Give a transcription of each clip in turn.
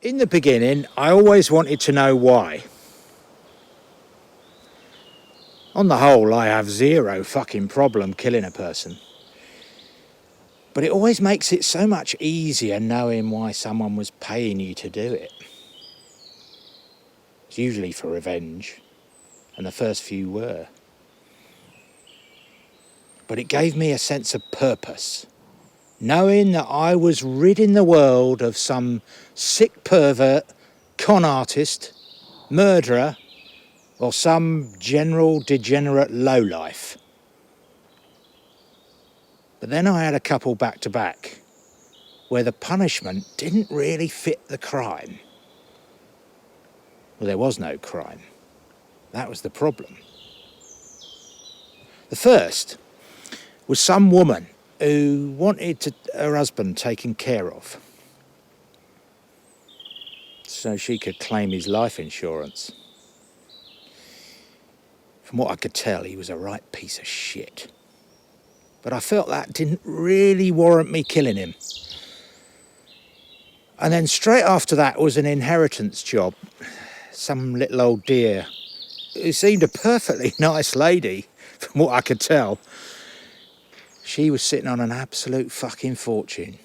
In the beginning, I always wanted to know why. On the whole, I have zero fucking problem killing a person. But it always makes it so much easier knowing why someone was paying you to do it. It's usually for revenge, and the first few were. But it gave me a sense of purpose, knowing that I was ridding the world of some sick pervert, con artist, murderer, or some general degenerate lowlife. But then I had a couple back to back, where the punishment didn't really fit the crime. Well, there was no crime. That was the problem. The first was some woman who wanted her husband taken care of so she could claim his life insurance. From what I could tell, he was a right piece of shit. But I felt that didn't really warrant me killing him. And then straight after that was an inheritance job. Some little old dear who seemed a perfectly nice lady, from what I could tell. She was sitting on an absolute fucking fortune,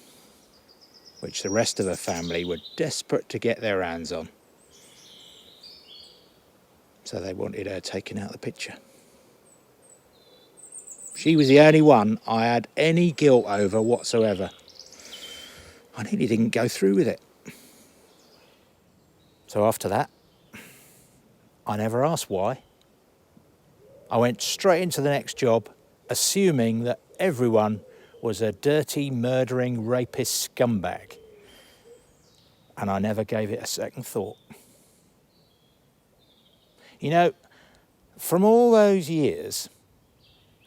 which the rest of her family were desperate to get their hands on. So they wanted her taken out of the picture. She was the only one I had any guilt over whatsoever. I nearly didn't go through with it. So after that, I never asked why. I went straight into the next job, assuming that everyone was a dirty, murdering, rapist scumbag. And I never gave it a second thought. You know, from all those years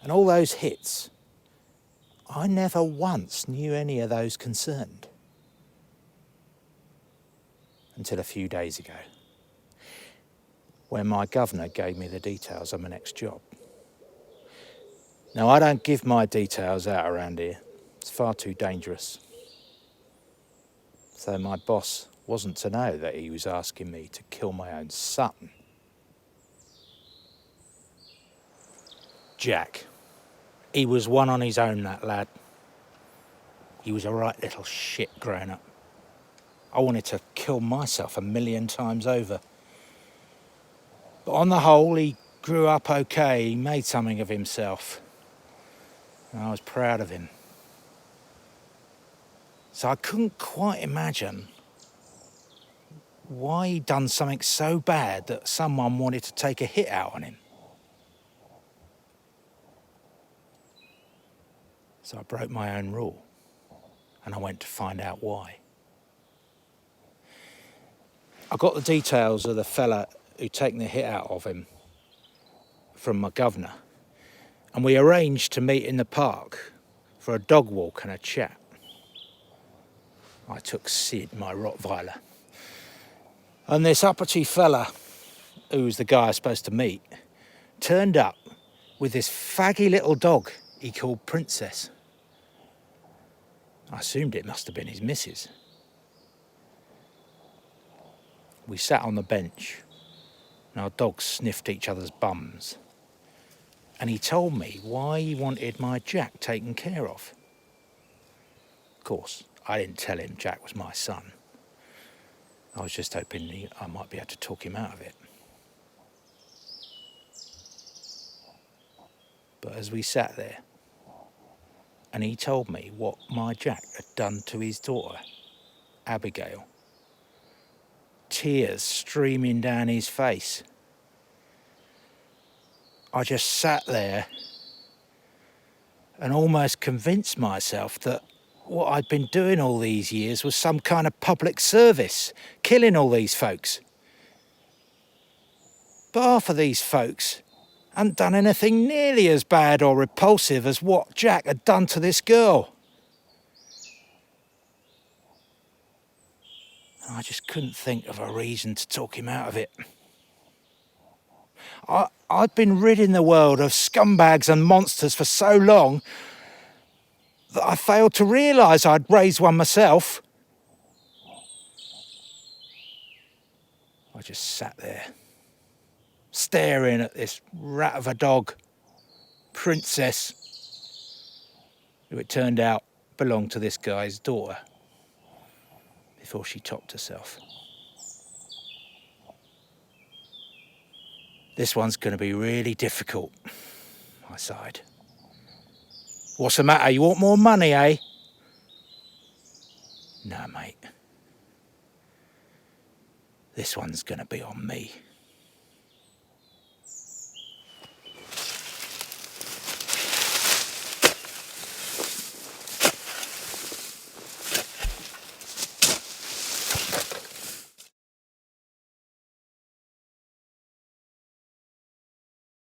and all those hits, I never once knew any of those concerned. Until a few days ago, when my governor gave me the details of my next job. Now, I don't give my details out around here. It's far too dangerous. So my boss wasn't to know that he was asking me to kill my own son. Jack. He was one on his own, that lad. He was a right little shit growing up. I wanted to kill myself 1,000,000 times over. But on the whole, he grew up okay. He made something of himself. And I was proud of him. So I couldn't quite imagine why he'd done something so bad that someone wanted to take a hit out on him. So I broke my own rule, and I went to find out why. I got the details of the fella who'd taken the hit out of him from my governor, and we arranged to meet in the park for a dog walk and a chat. I took Sid, my Rottweiler, and this uppity fella, who was the guy I was supposed to meet, turned up with this faggy little dog he called Princess. I assumed it must have been his missus. We sat on the bench, and our dogs sniffed each other's bums. And he told me why he wanted my Jack taken care of. Of course, I didn't tell him Jack was my son. I was just hoping I might be able to talk him out of it. But as we sat there, and he told me what my Jack had done to his daughter, Abigail, tears streaming down his face, I just sat there and almost convinced myself that what I'd been doing all these years was some kind of public service, killing all these folks. But half of these folks hadn't done anything nearly as bad or repulsive as what Jack had done to this girl. And I just couldn't think of a reason to talk him out of it. I'd been ridding the world of scumbags and monsters for so long that I failed to realise I'd raised one myself. just sat there, staring at this rat of a dog, Princess, who it turned out belonged to this guy's daughter, before she topped herself. This one's going to be really difficult, I sighed. What's the matter? You want more money, eh? No, mate. This one's going to be on me.